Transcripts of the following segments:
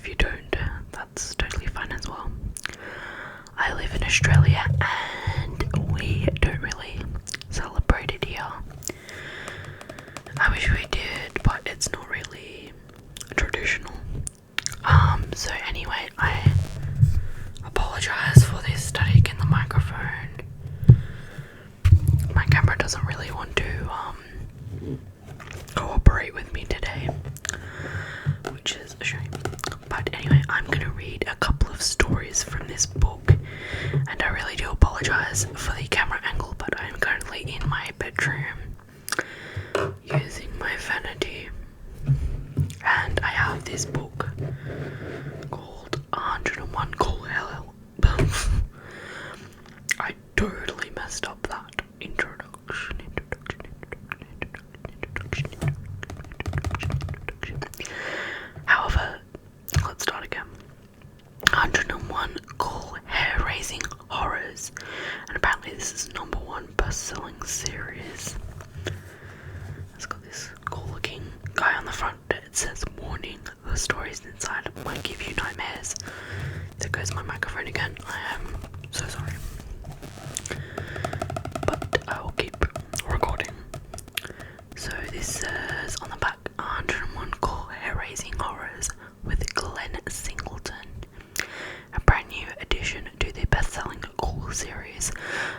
if you don't, that's totally fine as well. I live in Australia and we don't really celebrate it here. I wish we did, but it's not really traditional. So anyway, I apologise for this static in the microphone. My camera doesn't really want to cooperate with me today, which is a shame. But anyway, I'm gonna read a couple of stories from this book, and I really do apologise for the camera angle, but I'm currently in my bedroom using my vanity, and I have this book called 101 Cool Hell. I totally messed up that introduction. However, let's start again. 101 Cool Hair-Raising Horrors, and apparently this is #1 best-selling series. It's got this cool-looking guy on the front. It says, "Warning: the stories inside might give you nightmares." There goes my microphone again. I am so sorry, but I will keep recording. So this says on the back, 101 Cool Hair-Raising Horrors with Glenn Singleton. A brand new addition to the best-selling Cool series,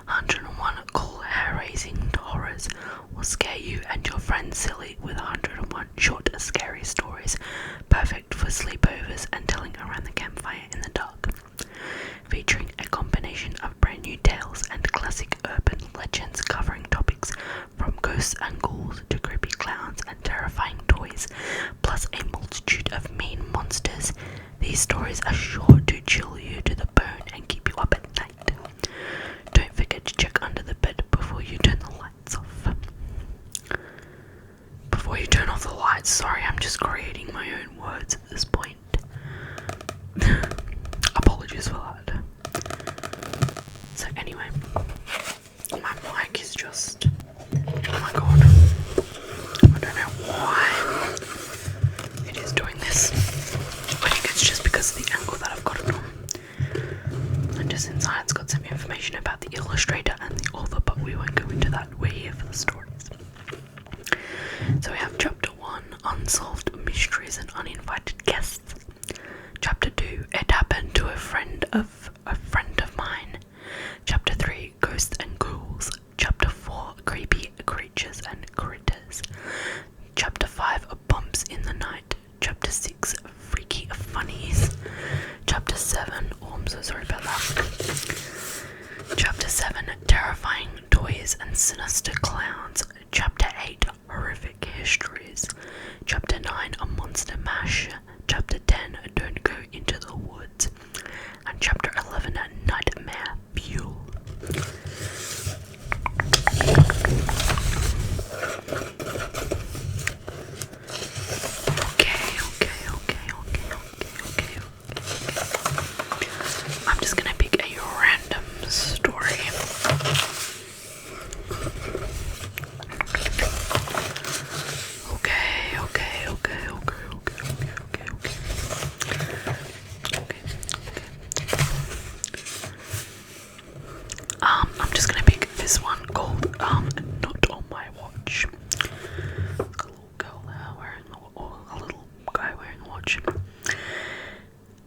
101 Cool Hair-Raising Horrors will scare you and your friends silly with 101 short, scary stories, perfect for sleepovers and telling around the campfire in the dark. Featuring a combination of brand new tales and classic urban legends covering topics from ghosts and ghouls to creepy clowns and terrifying toys, plus a multitude of mean monsters. These stories are sure to chill you to the bone and keep you up at night. Don't forget to check under the bed before you turn the lights off. Before you turn off the lights, sorry, I'm just creating my own words at this point. Apologies for that. So anyway, my mic is just, oh my god, I don't know why it is doing this. I think it's just because of the angle that I've got it on. And just inside it's got some information about the illustrator and the author, but we won't go into that. We're here for the stories. So we have Chapter 1, Unsolved Mysteries and Uninvited Guests. Chapter 2, It Happened to a friend of mine. Chapter 3, Ghosts and Ghouls. Chapter 4, Creepy Creatures and Critters. Chapter 5, Bumps in the Night. Chapter 6, Freaky Funnies. Chapter 7, oh, I'm so sorry about that. Chapter 7, Terrifying Toys and Sinister Clowns. Chapter 8, Horrific Histories. Chapter 9, A Monster Mash. Chapter 10, Don't Go Into the Woods. And Chapter 11, Nightmare Fuel. Okay. I'm just gonna pick a random story. I'm just gonna pick this one called Not on My Watch. It's got a little girl there wearing a little guy wearing a watch.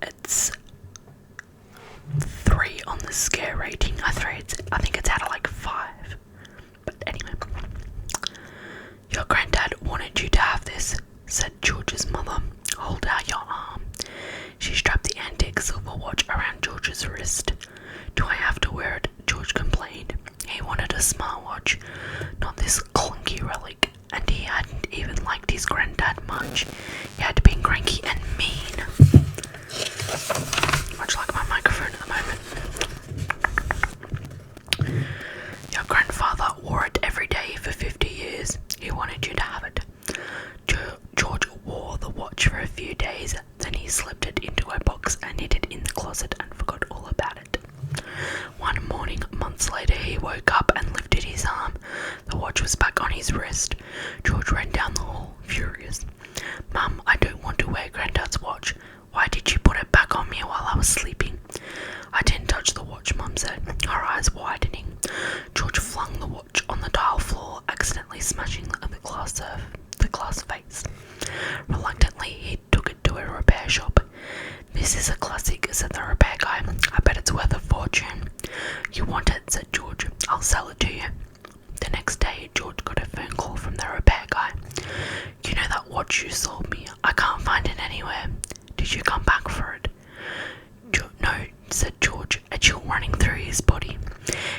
It's 3 on the scare rating. I think it's out of like 5. But anyway. Your granddad wanted you to have this, said George's mother. Hold out your arm. She strapped the antique silver watch around George's wrist. Do I have to wear it? George complained. He wanted a smartwatch, not this clunky relic, and he hadn't even liked his granddad much. He had been cranky and mean. Much like my microphone at the moment. Your grandfather wore it every day for 50 years. He wanted you to have it. George wore the watch for a few days, then he slipped it into a box and hid it in the closet and forgot all about it. One morning, months later, he woke up and lifted his arm. The watch was back on his wrist. George ran down the hall, furious. Mum, I don't want to wear Granddad's watch. Why did you "This is a classic," said the repair guy. "I bet it's worth a fortune." "You want it?" said George. "I'll sell it to you." The next day, George got a phone call from the repair guy. "You know that watch you sold me? I can't find it anywhere. Did you come back for it?" "No," said George, a chill running through his body.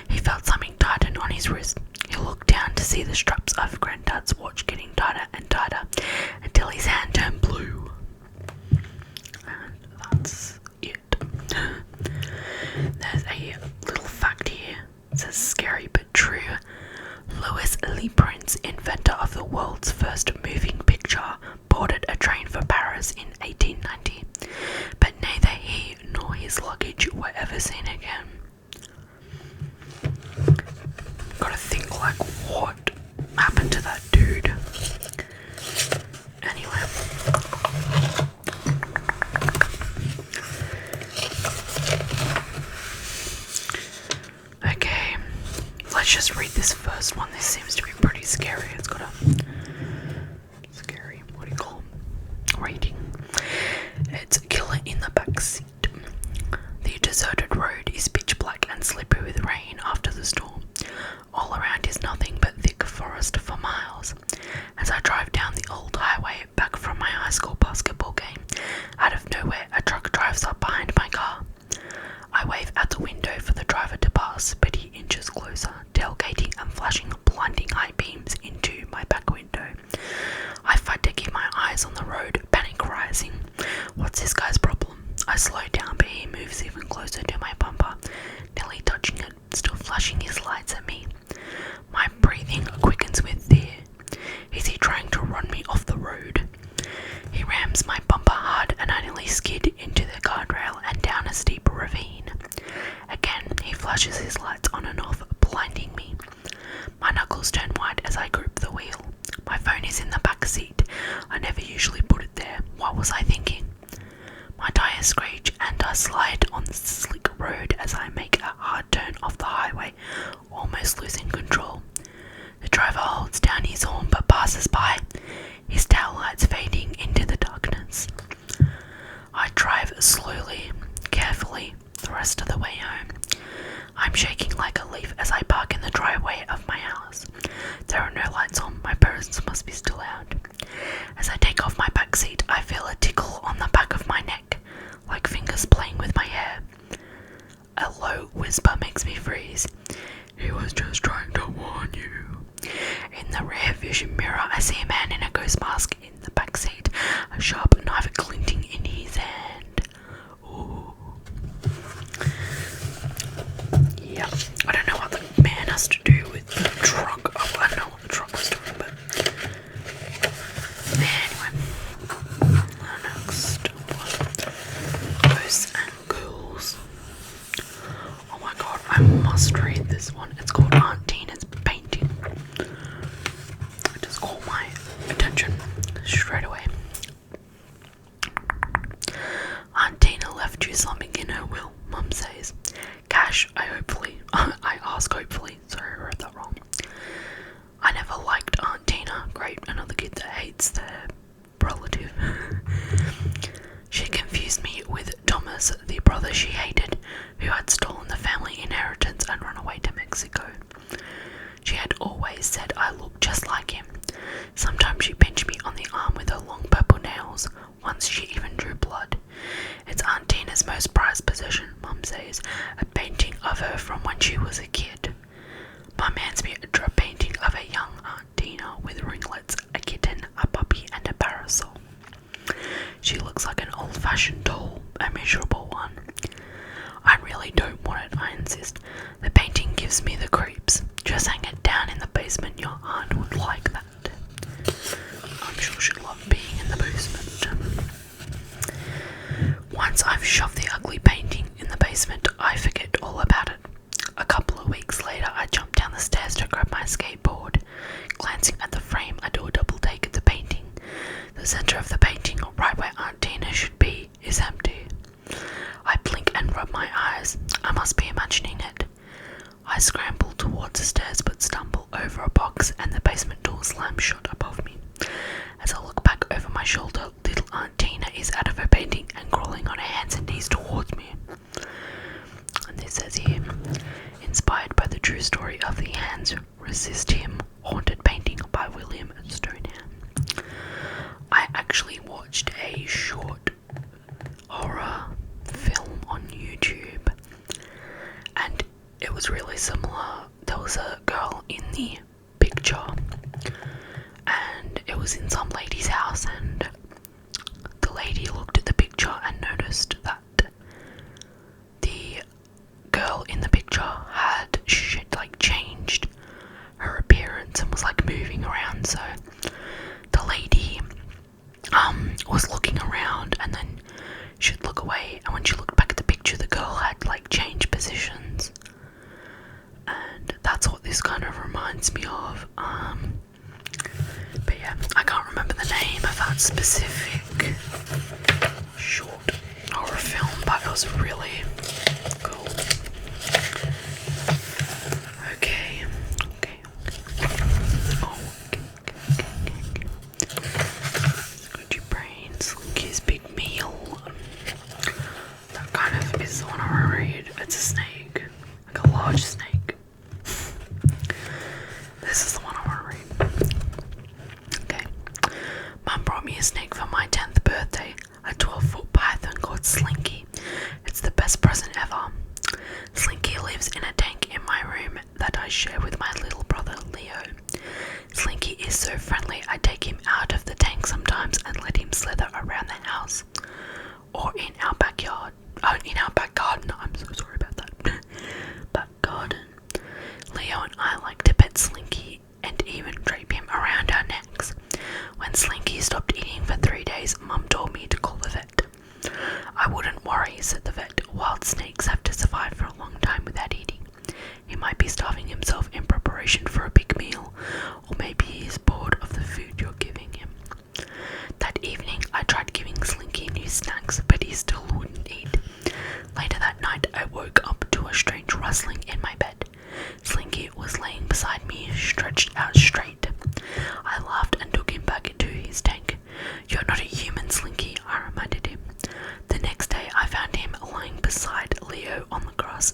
He felt something tighten on his wrist. He looked down to see the straps of Granddad's watch getting tighter and tighter until his hand turned blue. And that's it. There's a little fact here. It says, "Scary but true. Louis Lee Prince, inventor of the world's first moving picture, boarded a train for Paris in 1890, but neither he nor his luggage were ever seen again." Gotta think, like, what happened to that dude? Anyway. Okay, let's just read this first one. This seems to be pretty scary. It's got a scary, what do you call it? Rating. It's a killer in the back seat. The deserted road is pitch black and slippery with rain after the storm. All around is nothing but thick forest for miles. As I drive down the old highway back from my high school basketball game, out of nowhere a truck drives up behind my car. I wave out the window for the driver to pass, but he inches closer, tailgating and flashing blinding high beams into my back window. I fight to keep my eyes on the road, panic rising. What's this guy's problem? I slow down, but he moves even closer to my bumper, nearly touching it, still flashing his lights at me. My breathing quickens with fear. Is he trying to run me off the road? He rams my bumper hard and I nearly skid into the guardrail and down a steep ravine. Again, he flashes his lights on and off, blinding me. My knuckles turn white as I grip the wheel. My phone is in the back seat. I never usually put it there. What was I thinking? My tires screech and I slide on the slick road as I make a hard turn off the highway, almost losing control. The driver holds down his horn but passes by, his taillights fading into the darkness. I drive slowly, carefully, the rest of the way home. I'm shaking like a leaf as I park in the driveway of my house. There are no lights on, my parents must be still out. As I take off my back seat, I feel a tickle on the back of my neck, like fingers playing with my hair. A low whisper makes me freeze. "He was just trying to warn you." In the rear vision mirror, I see a man in a ghost mask in the back seat, a sharp knife glinting in his hand. Ooh. Yeah, I don't know what the man has to do with the truck. Oh, I don't know what the truck was doing, but anyway. Next one. Ghosts and ghouls. Oh my god, I must read this one. It's called Aunt Tina's Painting. It just caught my attention straight away. Aunt Tina left you something in her will, Mum says. Cash, I ask hopefully. Sorry, I wrote that wrong. I never liked Aunt Tina. Great, another kid that hates their relative. She confused me with Thomas, the brother she hated, who had stolen the family inheritance and run away to Mexico. She had always said I looked just like him. Sometimes she pinched me on the arm with her long purple nails. Once she even drew blood. It's Aunt Tina's most prized possession, Mum says, a painting of her from when she was a kid. Mum hands me a painting of a young Aunt Tina with ringlets, a kitten, a puppy and a parasol. She looks like an old-fashioned doll, a miserable one. I really don't want it, I insist. The painting gives me the creeps. Just hang it down in the basement, your aunt would like that. I'm sure she'd love being in the basement. Once I've shoved the ugly painting in the basement, I forget all about it. A couple of weeks later, I jump down the stairs to grab my skateboard. Glancing at the frame, I do a double take at the painting. The center of the painting, right where Aunt Tina should be, is empty. I blink and rub my eyes. I must be imagining it. I scramble towards the stairs but stumble over a box and the basement door slams shut above me. As I look back over my shoulder, little Aunt Tina is out of her painting and crawling on her hands and it's Slinky. It's the best present ever. Slinky lives in a tank in my room that I share with my little brother Leo. Slinky is so friendly, I take him out of the tank sometimes and let him slither around the house. Or in our backyard. Oh, in our back garden. I'm so sorry about that. Back garden. Leo and I like to pet Slinky and even drape him around our necks. When Slinky stopped eating for 3 days, Mum told me to call the vet. I wouldn't worry, said the vet. Wild snakes have to survive for a long time without eating. He might be starving himself in preparation for a big meal, or maybe he's bored of the food you're giving him. That evening, I tried giving Slinky new snacks, but he still wouldn't eat. Later that night, I woke up to a strange rustling in my bed. Slinky was laying beside me, stretched out straight. I laughed and took him back into his tank. You're not a human, Slinky, I reminded him. The next day, I found him lying beside Leo on the grass,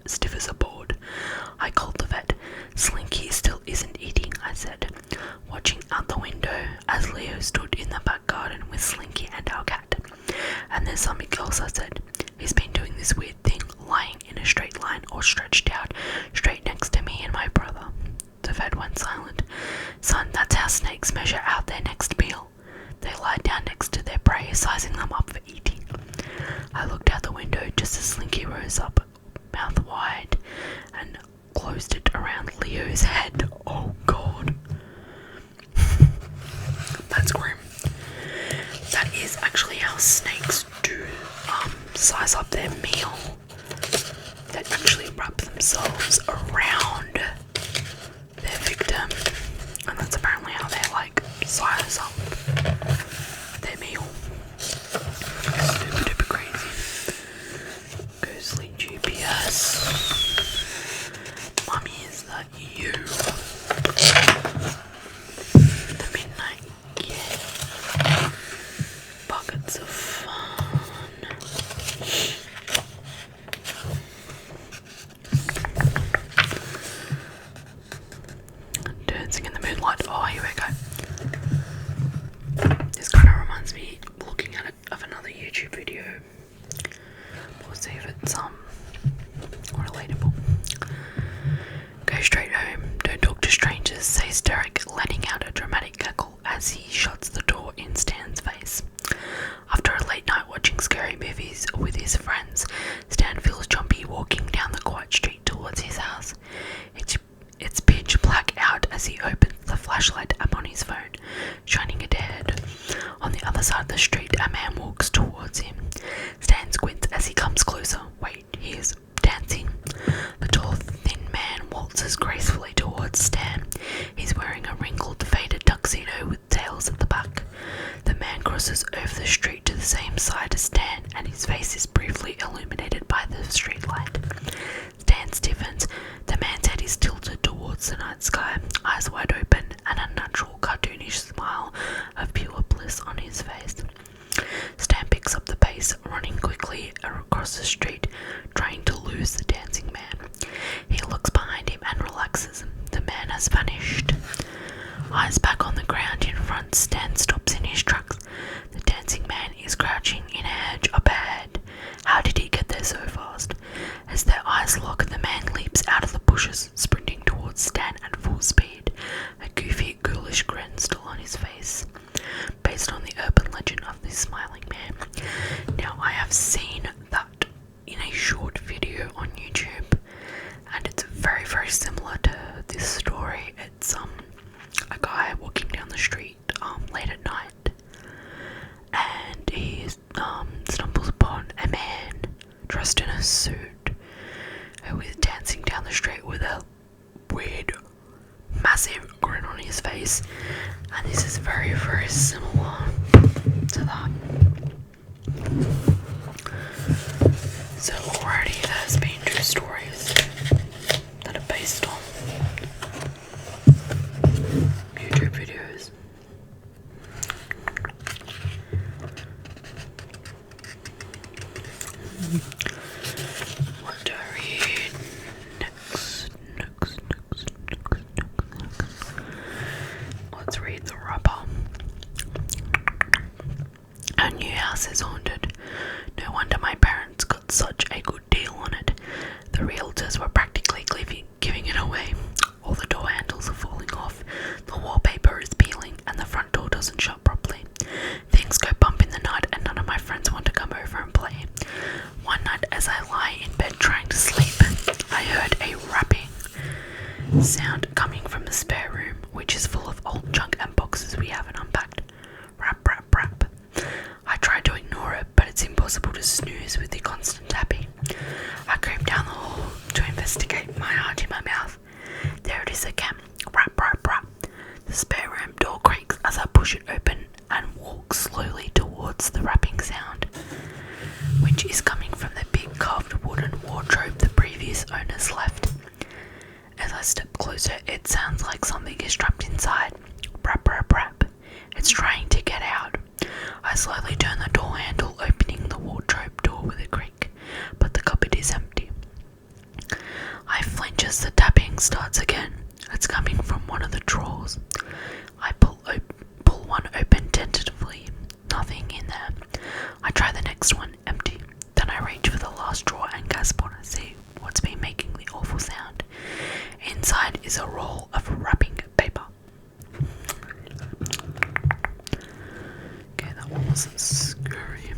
stiff as a board. I called the vet. Slinky still isn't eating, I said, watching out the window as Leo stood in the back garden with Slinky and our cat. And there's something else, I said. He's been doing this weird thing, lying in a straight line or stretched out, straight next to me and my brother. The vet went silent. Son, that's how snakes measure out their next meal. They lie down next to their prey, sizing them up for eating. I looked out the window just as Slinky rose up, mouth wide, and closed it around Leo's head. Oh God. That's grim. That is actually how snakes do size up their meal. They actually wrap themselves around their victim, and that's apparently how they like size up their meal. Super duper crazy. Go sleep, GPS. Mummy, is that you? The midnight yeah. Buckets of fun. Dancing in the moonlight. Oh, here we go. This kind of reminds me, looking at it, of another YouTube video. We'll see if it's relatable. Go straight home. Don't talk to strangers, says Derek, letting out a dramatic cackle as he shuts the door in Stan's face. After a late night watching scary movies with his friends, Stan feels jumpy walking down the quiet street towards his house. It's pitch black out as he opens the flashlight app on his phone, shining it ahead. On the other side of the street, a man walks towards him. Stan squints as he comes closer. Wait, he is dancing. The tall, thin man waltzes gracefully towards Stan. He's wearing a wrinkled, faded tuxedo with tails at the back. The man crosses over the street to the same side as Stan, and his face is briefly illuminated by the streetlight. Stan stiffens. The man's head is tilted towards the night sky, eyes wide open, an unnatural, cartoonish smile of pure bliss on his face. Stan picks up the pace, running quickly across the street, trying to lose the dancing man. He looks behind him and relaxes. The man has vanished. Eyes back on the ground in front, Stan stops in his tracks. The dancing man is crouching in a hedge up ahead. How did he get there so fast? As their eyes lock, the man leaps out of the bushes, sprinting towards Stan at full speed, a goofy, ghoulish grin still on his face. Based on the urban legend of the smiling man. Now, I have seen that in a short video on YouTube, and it's very, very similar to this story. It's a guy walking down the street late at night, and he stumbles upon a man dressed in a suit who is dancing down the street with a weird, massive grin on his face, and this is very, very similar to that. So already there's been 2 stories that are based on YouTube videos. What do I read next? Let's read the wrapper. Our new house is haunted. sound coming from the spare room, which is full of old junk and boxes we haven't unpacked. Rap, rap, rap. I try to ignore it, but it's impossible to snooze with the constant tapping. I creep down the hall to investigate, my heart in my mouth. There it is again. Rap, rap, rap. The spare room door creaks as I push it open and walk slowly towards the rapping sound, which is coming from the big carved wooden wardrobe the previous owners left. As I step closer, it sounds like something is trapped inside. Rap, rap, rap. It's trying to get out. I slowly turn the door handle, opening the wardrobe door with a creak, but the cupboard is empty. I flinch as the tapping starts again. It's coming from one of the drawers. I pull one open tentatively. Nothing in there. I try the next one, empty. Then I reach for the last drawer and gasp when I see what's been making the awful sound. Inside is a roll of wrapping paper. Okay, that one wasn't scary.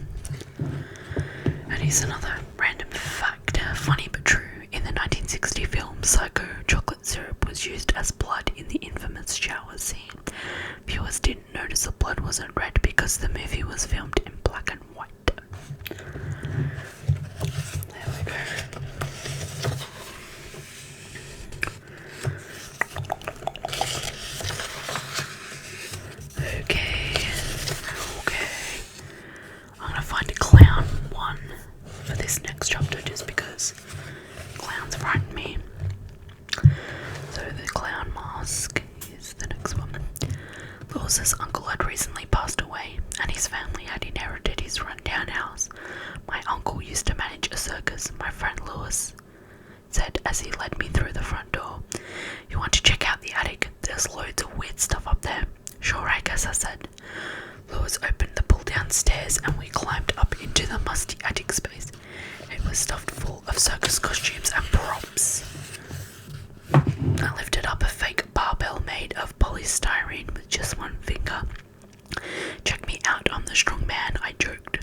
And here's another random fact, funny but true. In the 1960 film Psycho, chocolate syrup was used as blood in the infamous shower scene. Viewers didn't notice the blood wasn't red because the movie was filmed in black and white. There we go. Okay. I'm gonna find a clown one for this next chapter just because clowns frighten me. So the clown mask is the next one. Lewis's uncle had recently passed away and his family had inherited his rundown house. My uncle used to manage a circus, my friend Lewis said as he led me through the front door. You want to check out the attic? There's loads of weird stuff up there. Sure, I guess, I said. Lewis opened the pull-down stairs and we climbed up into the musty attic space. It was stuffed full of circus costumes and props. I lifted up a fake barbell made of polystyrene with just one finger. Check me out, I'm the strong man, I joked.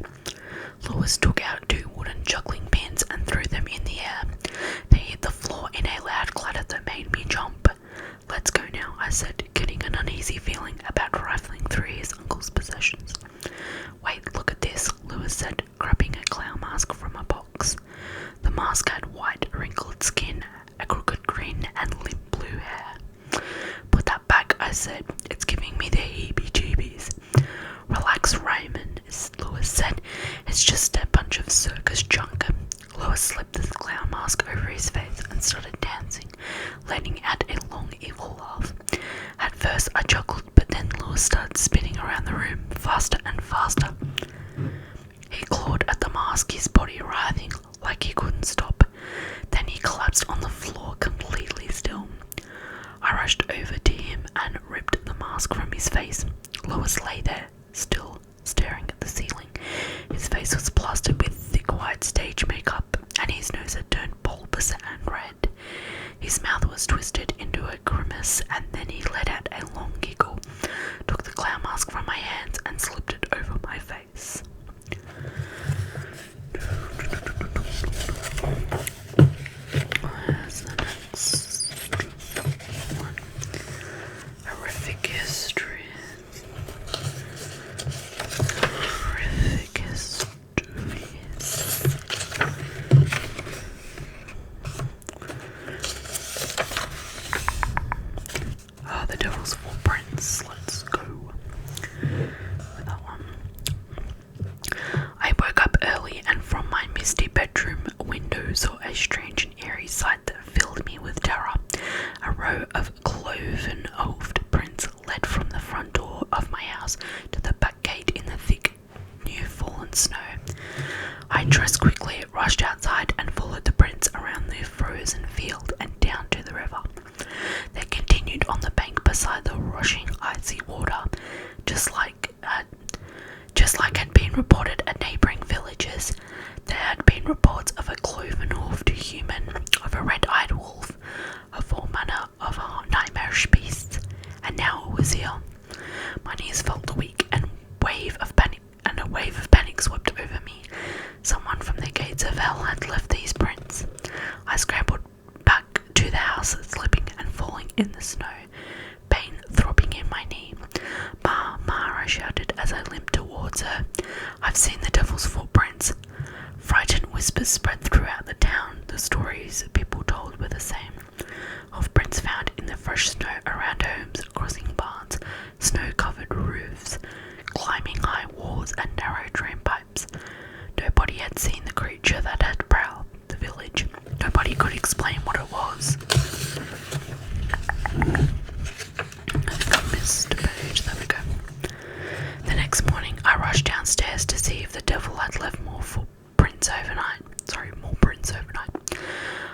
Lewis took out 2 wooden juggling pins and threw them in the air. They hit the floor in a loud clatter that made me jump. Let's go now, I said, getting an uneasy feeling about rifling through his uncle's possessions. Wait, look at this, Lewis said, grabbing a clown mask from a box. The mask had white, wrinkled skin, a crooked grin, and limp blue hair. Put that back, I said. It's giving me the heebie-jeebies. Relax, Raymond, Lewis said. It's just a bunch of circus junk. Lewis slipped the clown mask over his face and started dancing, letting out a long, evil laugh. At first I chuckled, but then Lewis started spinning around the room, faster and faster. He clawed at the mask, his body writhing like he couldn't stop. Then he collapsed on the floor, completely still. I rushed over to him and ripped the mask from his face. Lewis lay there, still, staring at the ceiling. His face was plastered with thick white stage makeup, and his nose had turned bulbous and red. His mouth was twisted into a grimace, and then he let out a long giggle, took the clown mask from my hands and slipped it over my face. Where's the next one? Horrific history. Horrific histories. The Devil's Footprints. Let's go with that one. I woke up early and from my misty bedroom window saw a strange and eerie sight that filled me with terror. A row of cloven hoofed prints led from the front door of my house to the back gate in the thick, new fallen snow. I dressed quickly, rushed outside and followed the prints around the frozen field and down to the river. They continued on the bank beside the rushing icy water, just like had been reported at neighbouring villages. There had been reports of a cloven-hoofed human, of a red-eyed wolf, of all manner of nightmarish beasts, and now it was here. My knees felt weak, and a wave of panic swept over me. Someone from the gates of hell had in the snow, pain throbbing in my knee. Ma, Ma, I shouted as I limped towards her. I've seen the devil's footprints. Frightened whispers spread throughout the town. The stories people told were the same, of prints found in the fresh snow around homes, crossing barns, snow-covered roofs, climbing high walls and narrow drain pipes. Nobody had seen the creature that had prowled the village. Nobody could explain what it was. I think I missed a page. There we go. The next morning, I rushed downstairs to see if the devil had left more prints overnight.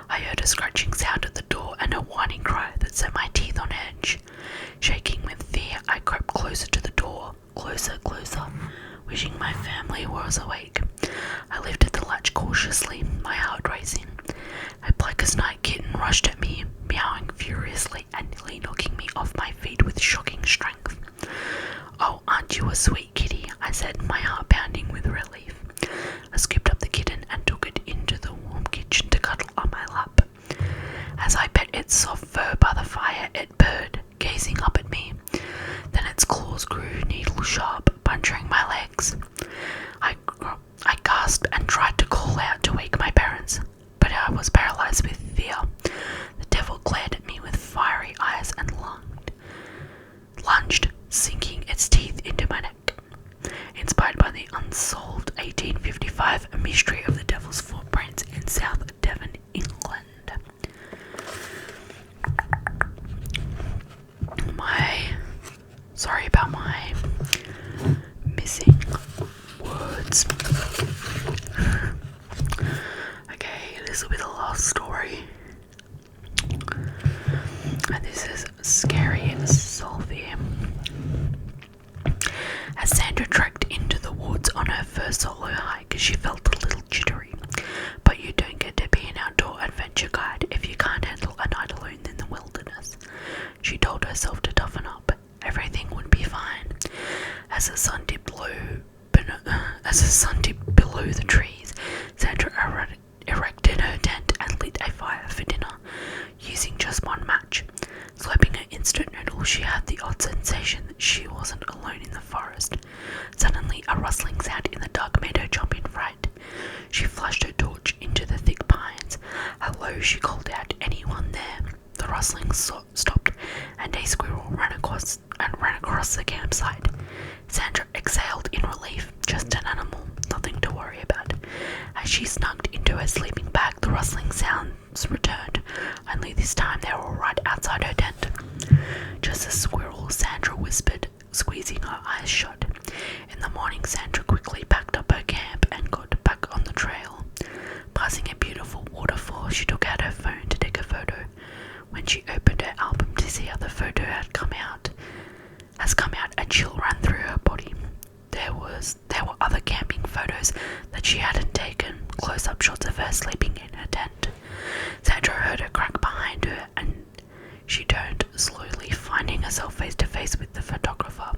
I heard a scratching sound at the door and a whining cry that set my teeth on edge. Shaking with fear, I crept closer to the door. Closer, wishing my family was awake. I lifted the latch cautiously, my heart racing. A black as night kitten rushed at me, meowing furiously and nearly knocking me off my feet with shocking strength. "Oh, aren't you a sweet kitty?" I said, my heart pounding with relief. I scooped up the kitten and took it into the warm kitchen to cuddle on my lap. As I pet its soft fur by the fire, it purred, gazing up at me. Then its claws grew needle-sharp, puncturing my legs. I gasped and tried to call out to wake my parents, but I was paralyzed with fear. The devil glared at me with fiery eyes and lunged, sinking its teeth into my neck. Inspired by the unsolved 1855 mystery of the devil's footprints in South Devon, England. Sorry about my missing words. Okay, this will be the last story. And this is Scary Sophie. As Sandra trekked into the woods on her first solo hike, she felt a little jittery. But you don't get to be an outdoor adventure guide if you can't handle a night alone in the wilderness. She told herself to toughen up. Everything would be fine. As the sun dipped below the trees, Sandra erected her tent and lit a fire for dinner, using just one match. Slurping her instant noodles, she had the odd sensation that she wasn't alone in the forest. Suddenly, a rustling sound in the dark made her jump in fright. She flashed her torch into the thick pines. "Hello," she called out. "Anyone there?" The rustling stopped, and a squirrel ran across the campsite. Sandra exhaled in relief. Just an animal, nothing to worry about. As she snugged into her sleeping bag, the rustling sounds returned, only this time they were right outside her tent. "Just a squirrel," Sandra whispered, squeezing her eyes shut. In the morning, Sandra quickly packed up her camp and got back on the trail. Passing a beautiful waterfall, she took out her phone to take a photo. When she opened her album to see how the photo had come out, a chill ran through her body. There were other camping photos that she hadn't taken, close-up shots of her sleeping in her tent. Sandra heard a crack behind her, and she turned slowly, finding herself face to face with the photographer.